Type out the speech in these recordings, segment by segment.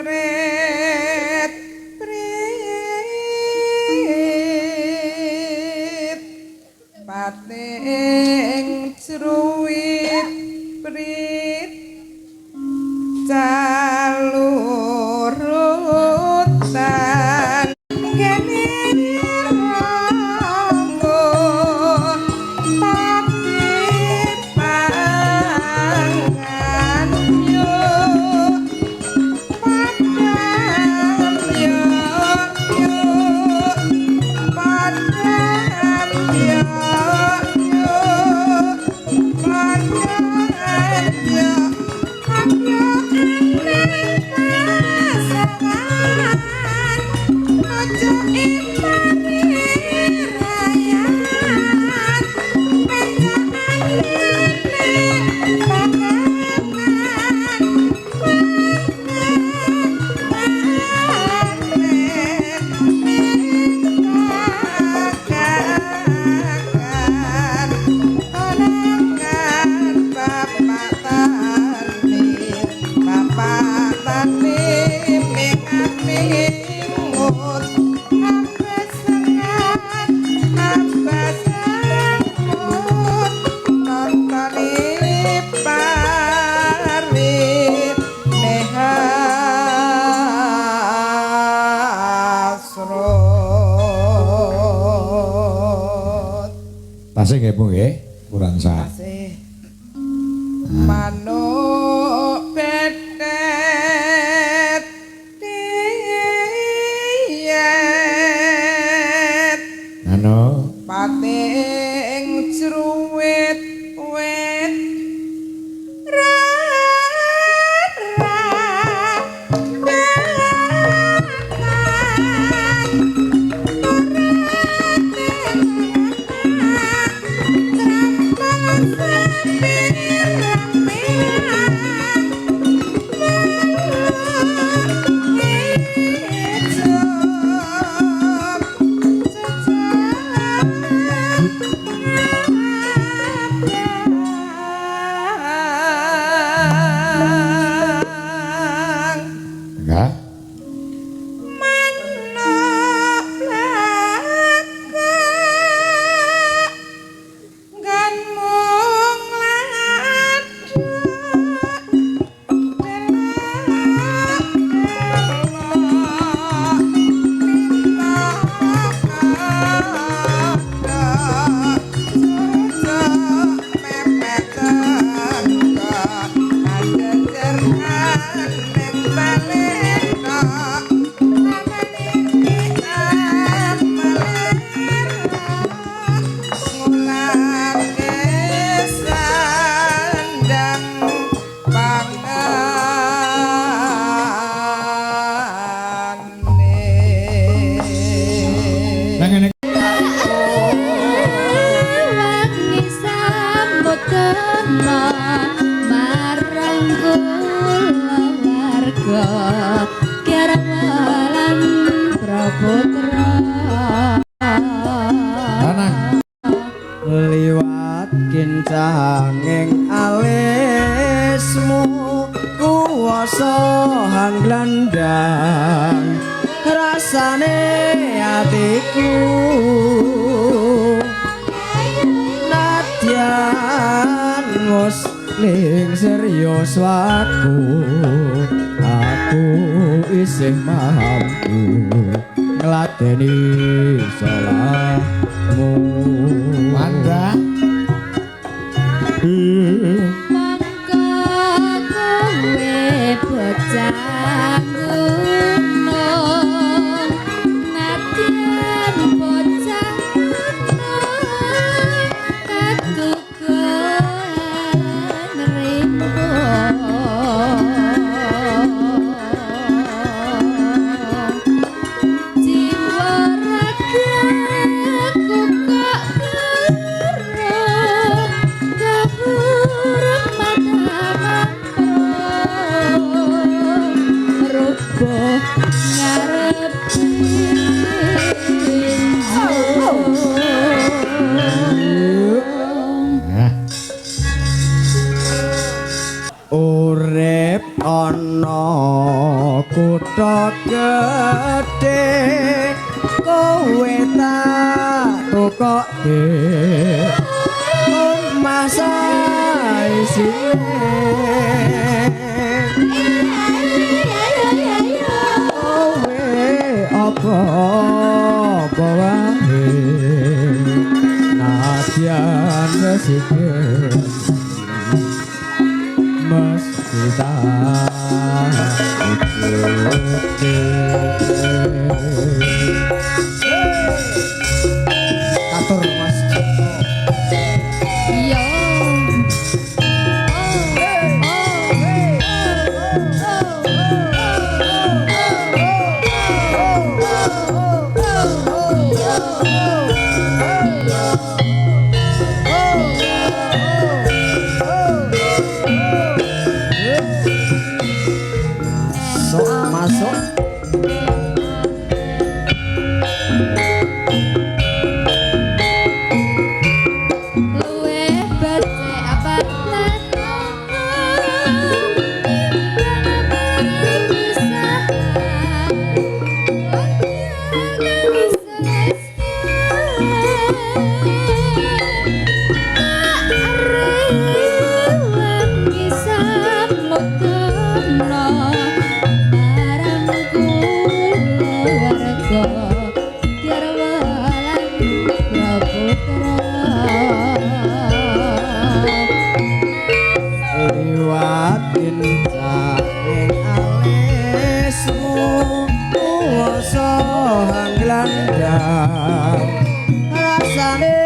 Prit prit pating jruwit prit calurutan kene rambut tapi pangan yuk padam yuk padam yuk padam yuk tasih nggih Bu nggih kurang sah. Manuk betet diet Anu pating jruwit wit enggak liwat kincanging alismu kuwasa hangglandang rasane atiku nadyan musling serius waku aku isih mampu ngladeni salahmu Wanda mangka kowe bocah gunung nadyan bocah gunung katukan rimbun jiwa ragaku kok urip ana ana kutha gedhe kowe tak tukokke omah saisine kowe apa wae nadyan resike mas kita katur mas Yo. masuk Luwe becek apa liwatin canging alismu kuwasa hanglandang rasane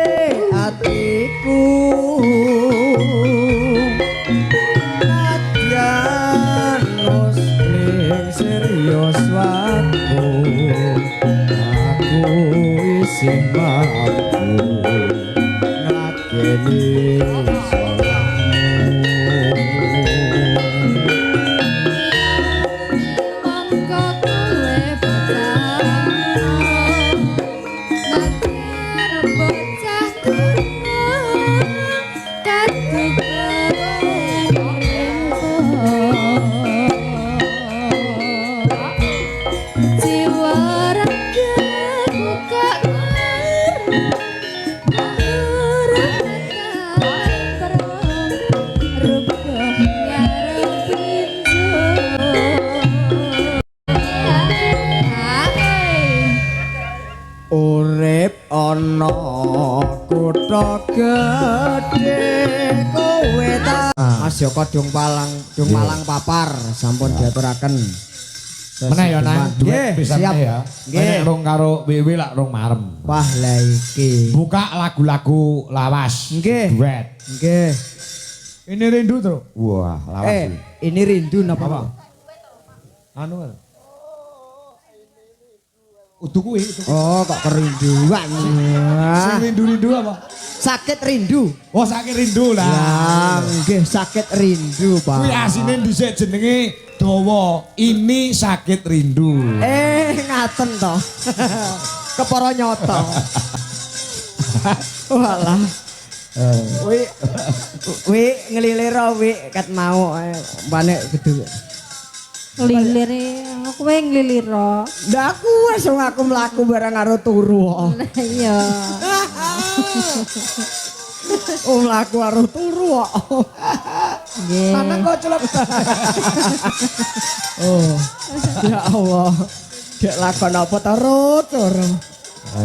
atiku nadyan muslim serius waku aku isih mampu ngakeni urip ana kutha gedhe kowe ta Mas Joko Dung Malang papar sampun diaturaken meneh ya nang duet bisa siap ya meneh rong karo Wiwi lak rong marem wah la iki buka lagu-lagu lawas nggih duet nggih ini rindu terus wah lawas ini rindu napa apa anu utuh kuwi oh kok kerinduan sing rindu-rindu apa sakit rindu oh sakit rindu lah ya nggih sakit rindu Pak kuwi asine dhisik jenenge dawa ini sakit rindu ngaten to kepara nyoto walah wi nglilir wi kat mau mbane gedhe Lilir kowe nglilir. ndak aku wis aku mlaku bareng karo turu Lah iya. mlaku karo turu Nggih. Mana kok celep oh ya Allah gek lakon apa turu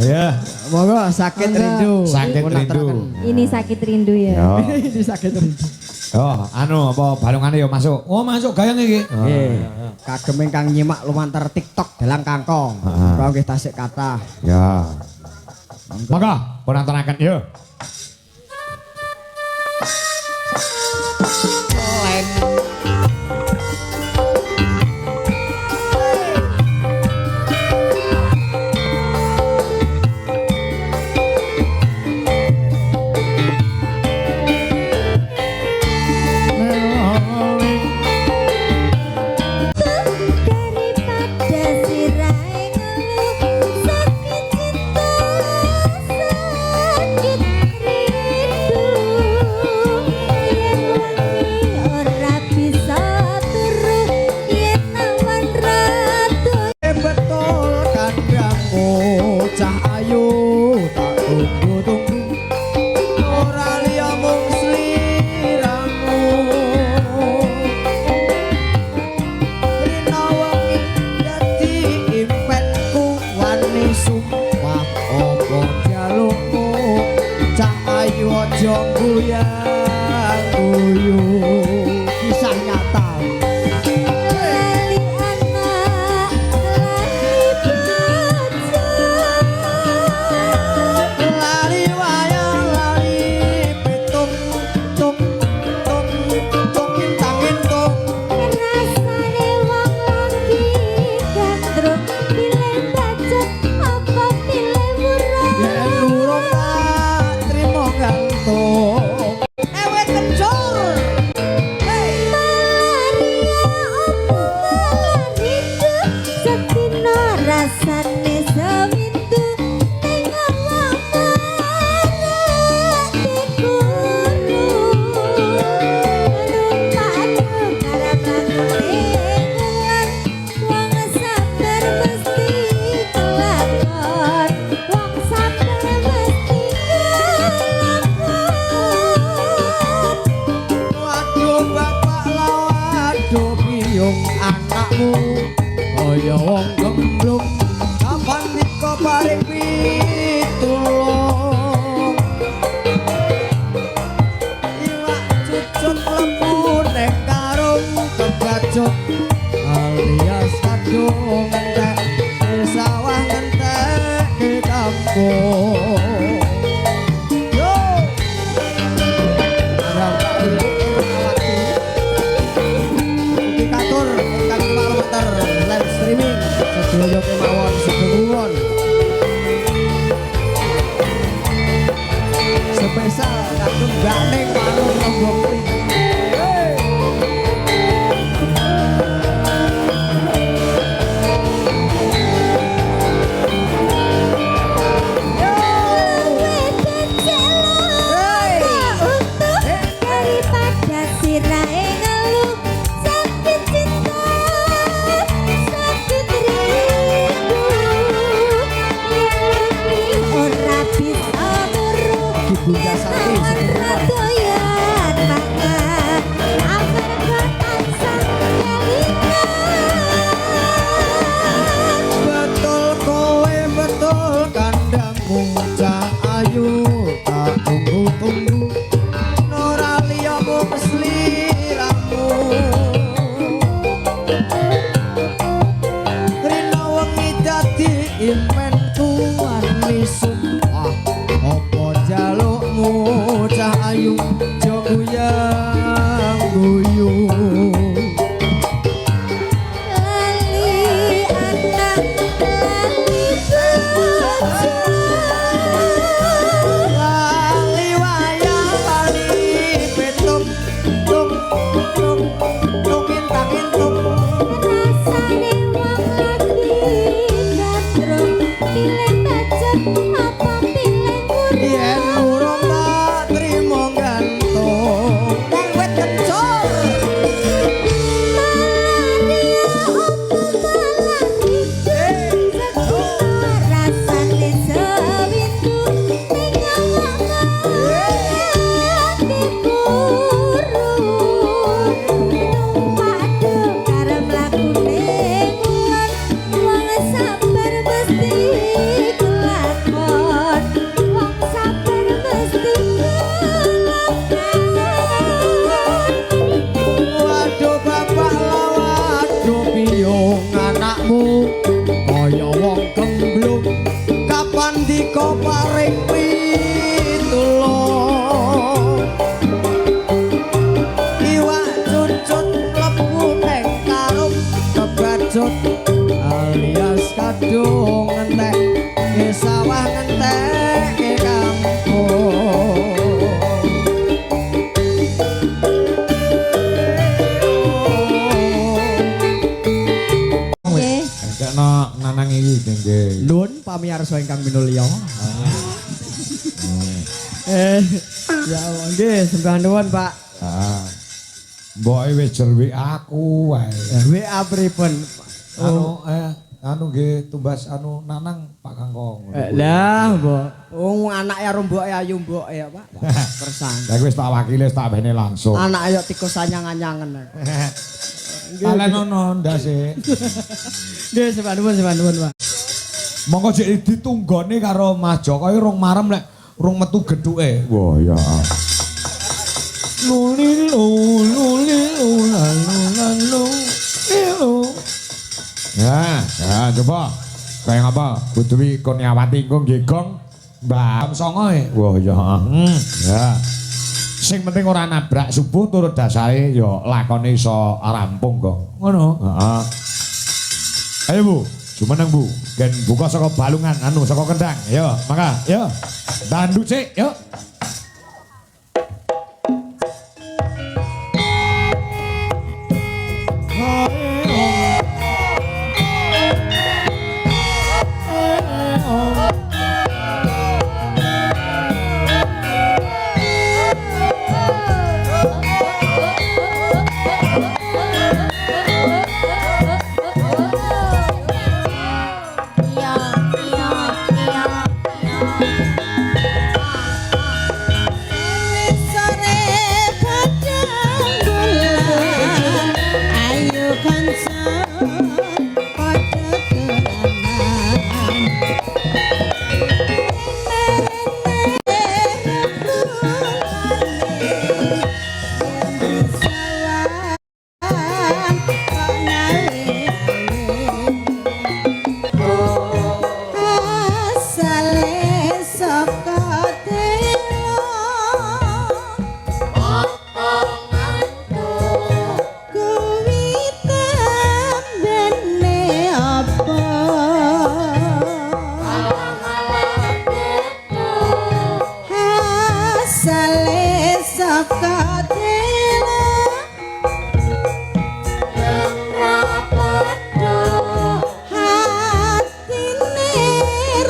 ya monggo sakit rindu sakit rindu Ini sakit rindu ya. ini sakit rindu oh anu apa balungane ya masuk oh masuk gayang iki nggih kagem ingkang nyimak lumantar TikTok dalang kangkong kula nggih tasik kathah ya monggo pun aturaken yo Daripada sirahe ngeluh sakit cinta sakit Jonggu yang guyu kisah nyata. Lali anak, lali bocah. Lali wayang lali pitung tung tung tung intangin tung. Rasane wong lagi gandrung, pilih bacot apa pilih murah. Yen urung tak trimo gantung. Ewe kencur. Hey. Malaria opo malaridu, sedina rasane sewindu, ning ngomong marah diguru. Numpak karep lakune ngulang, wong sabar mesti kelakon, wong sabar mesti kelakon. Waduh bapak lawaduh biyung anakmu kaya wong gemblung kapan diko paring pitulung iwak cucut lebu ning karung kebacut alias kadung entek di sawah entek di kampung yo Indikator ingkang kilometer live streaming sedaya kemawon sebenguwon spesial kagem Mbak Ning Manung Lombok Daripada sirahe ngeluh sakit cinta, sakit rindu, yang ora bisa weruh. Ibu Dasari Ora doyan mangan, amarga tansah kelingan. betul kowe betul kandangmu cah ayu tak tunggu-tunggu ora liya mung sliramu rina wengi dadi impenku warni sumpah apa jalukmu cah ayu jo guyang guyu Lali anak, lali bocah. lali wayang lali pitung tung tung tung intang intung Rasane wong lagi gandrung, pilih bacot apa pilih yen murah. urung tak trimo gantung wong wit kencur Malaria opo malaridu, sedina rasane sewindu, ning ngomong marah diguru. Numpak karep lakune ngulang, wong sabar mesti kelakon, wong sabar mesti kelakon. waduh bapak lawaduh biyung anakmu kaya wong gemblung kapan diko paring pitulung iwak cucut lebu ning karung kebacut alias kadung entek di sawah entek di kampung Nggih. Kakekno nanang iki nggih. Nun pamirsa ingkang minulya. Ya Allah nggih sembah nuwun Pak. Ah. Mboke wis jerwi aku wae. WA pripun? Anu nggih tumbas anu nanang Pak Kangkong. Lah, Mbok. Anake karo mboke ayu mboke ya, Pak. Kersan. Lah wis tak wakile tak bene langsung. Anak ayo tikus anyang-anyangen. Kalen ono ndase. Nggih, sembah nuwun, Pak. Monggo jek ditunggone karo Mas Joko rong marem lek Rung metu gedhuke. Wah ya. Luli lalu. Ya coba. Kayak apa? Budwi Kurniawati engko nggih gong Mbak Songo e. Wah ya. Ya. Sing penting ora nabrak subuh turut dasare ya lakone iso rampung kok. Ngono. Heeh. Ayo Bu, jumeneng Bu. Gen buka saka balungan anu saka kendang. Yo, mangga, yo. Dandut sik, yo. Sore padang bulan ayo kanca padha dolanan asale saka kuwi tembene apa asale saka hatine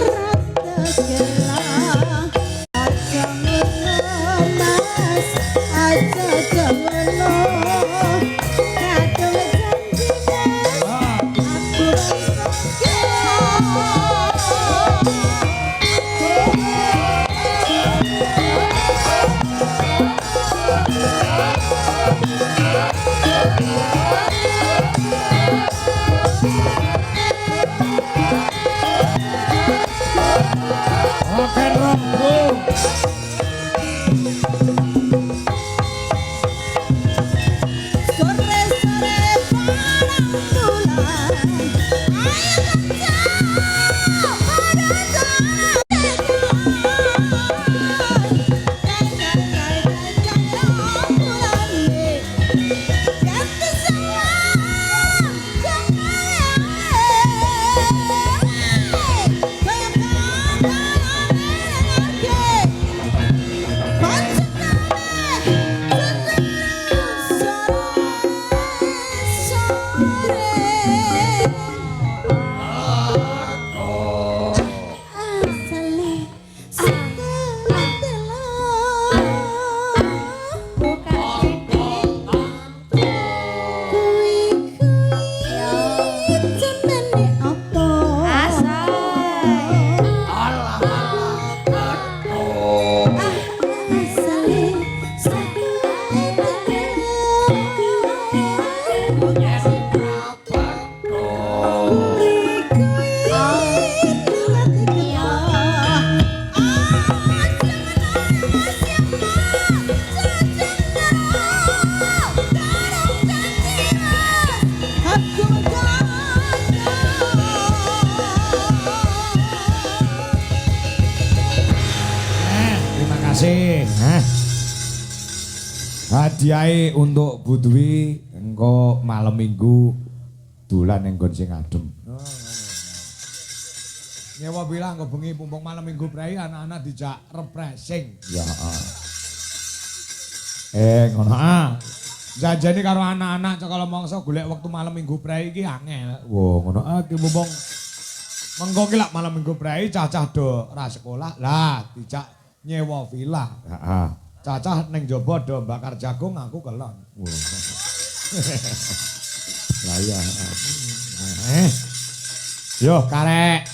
rada gelang aja ngono mas aja ngono kadung janjine aku Oke, Rob, Bu. sore-sore padang bulan ayo kanca Terima kasih. Hadiahe untuk Bu Dwi engko malam Minggu dolan ning nggon sing adem. Nyewa bilang kok bengi pumpung malam Minggu prei anak-anak dijak refreshing. Ya. Ngono Janjane karo anak-anak cekala mangsa golek wektu malam Minggu prei iki angel. Wah, ngono ki mumpung Mengko ki lak malam Minggu prei cacah do ra sekolah. Lah dijak nyewa villa. heeh. Cacah ning jaba do bakar jagung aku kelon. Lah iya. Yo karek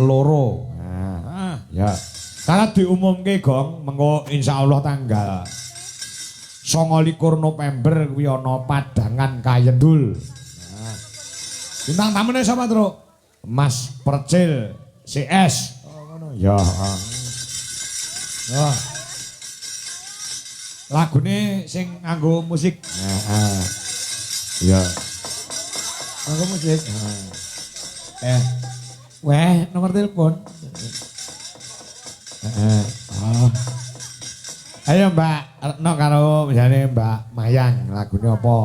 loro. Ah, Ya. Karena diumumke Gong mengko insyaallah tanggal 29 November kuwi ana Padangan Kayendul. bintang tamune sapa, Truk? Mas Percil CS. Oh ngono. Ya. Oh. Lagune sing nganggo musik. Heeh. Iya. Nganggo musik. Weh, nomor telepon. Oh. Ayo Mbak Retno karo misalnya Mbak Mayang lagune apa?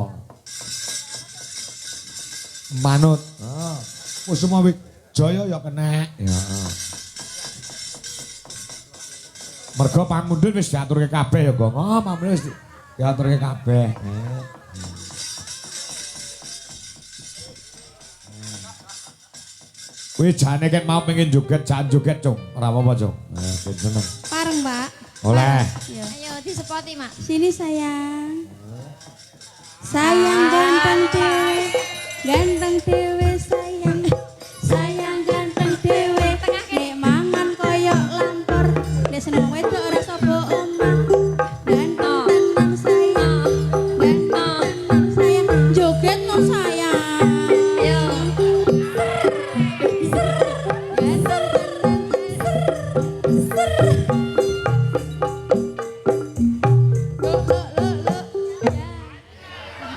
Manut. Oh. Kusuma Wijaya ya kena. Ya. Mergo pamundhut wis diaturke kabeh ya, Gong. Oh, pamundhut wis diaturke kabeh. Kuwi jane ket mau pengen joget, jan joget, Cung. Ora apa-apa, Cung. Ben seneng. Pareng, Mbak. Oleh. Iya. Ayo disepoti, Mak. Sini sayang. Sayang ganteng dewe. Ganteng dewe sayang. Sayang ganteng dewe. Nek mangan koyok lampor. Nek seneng wedok ora sapa omah. Ganteng tenan sayang. Ganteng tenan sayang. Joget no sayang. Ayo.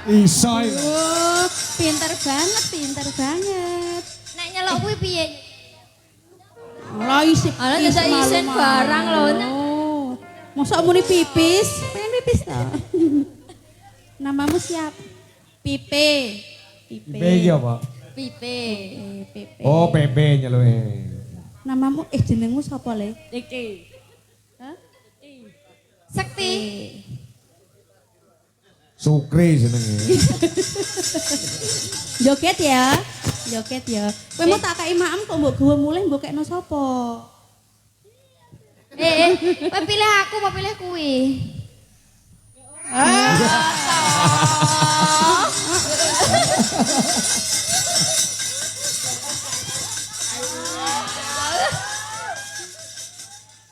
Iso iki. Oh, pinter banget, pinter banget. Nek nyelok kuwi piye? Lah isip. Alah bisa isin barang lho. Oh. Mosok muni pipis? Pengen pipis to. Namamu siap? Pipe. Pipe iki apa? Pipe. Pipe. Oh, Pepe nyeluke. Namamu jenengmu sapa le? Iki. Hah? Sekti. Sukri jenenge. Joget ya. Joget ya. Kowe mau tak kai maem kok mbok gawa mulih mbok kekno sapa? Kowe pilih aku apa pilih kuwi?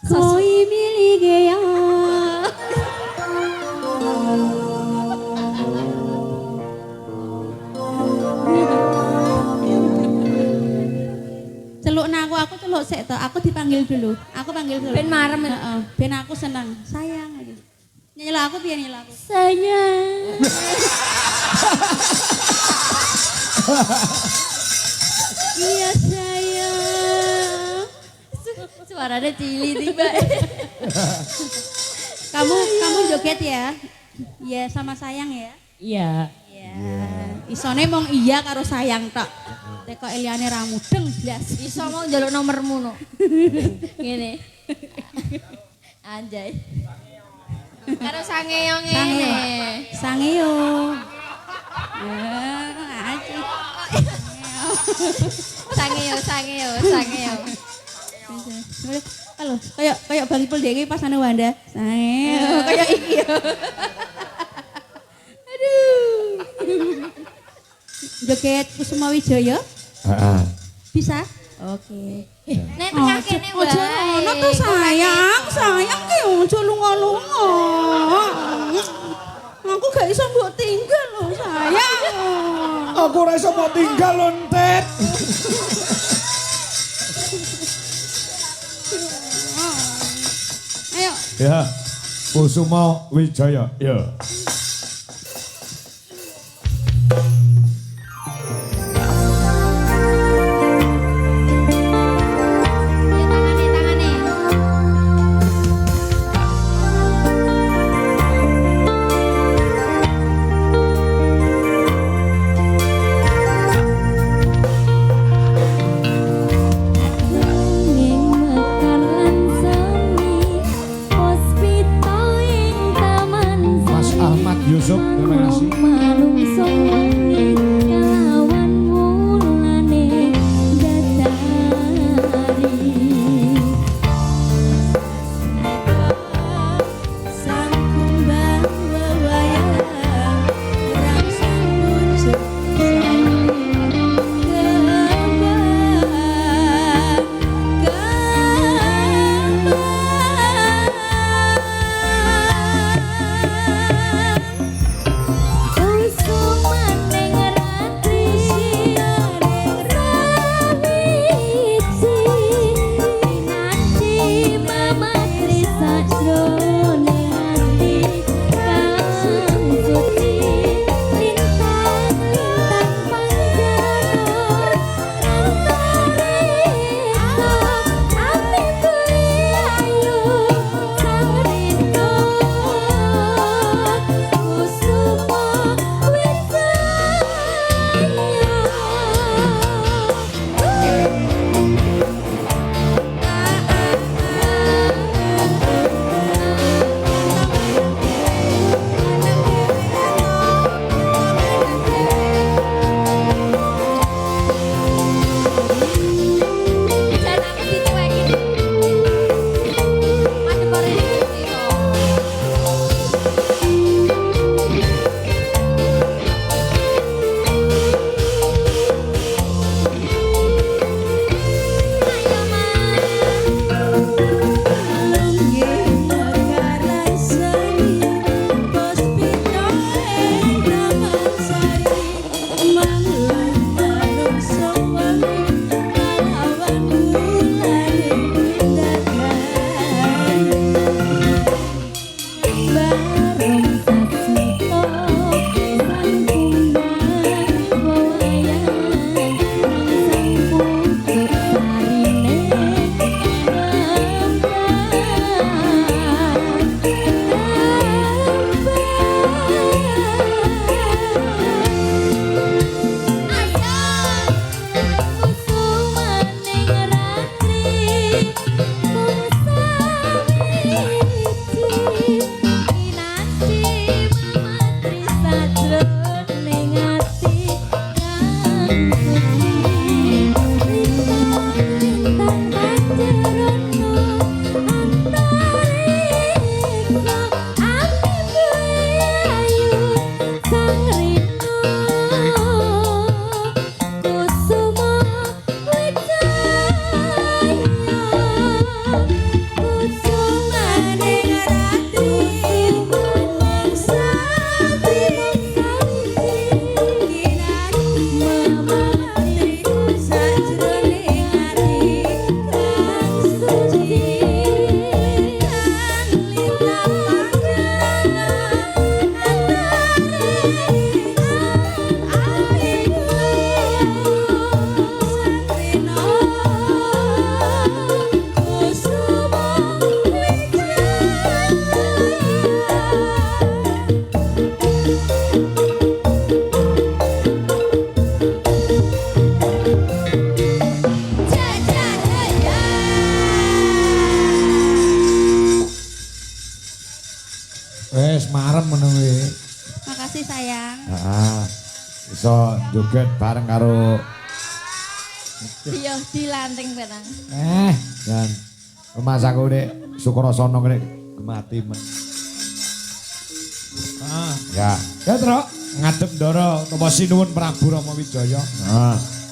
Koi मिल गया celuk aku celuk sik to, aku dipanggil dulu. Aku panggil dulu. Ben marem. Heeh, ben aku seneng. Sayang iki. Nyeluk aku piye nyeluk aku? Sayang. Iya sayang. Suaranya cili tiba. Kamu joget ya? Iya sama sayang ya? Iya. Iya. Isone mong iya karo sayang tok. Teko Eliane ra mudeng blas. Iso mau njaluk nomormu no. Ngene. Anjay. Karo sangeyong ngene. Sangeo. Aci. Sangeo. Halo, kayak Bang Ipul dhewe pas anu Wanda. Sangeo, kayak iki ya. Aduh. Joget Kusuma Wijaya? Heeh. Bisa? Oke. Nek tengah kene wae. Ojo ono to sayang ki ojo lunga-lunga. Aku gak iso mbok tinggal lho sayang. Aku ora iso mau tinggal lho, Tet. Ayo. Ya. Kusuma Wijaya. Ya. Wes marem ngono kuwi. Makasih sayang. Heeh. Iso joget bareng karo Iya dilanting petang. dan rumah saku nek Sukrasana nek gemati men. Ya. Ya, Tru, ngadep ndara utawa sinuwun Prabu Rama Wijaya. Heeh.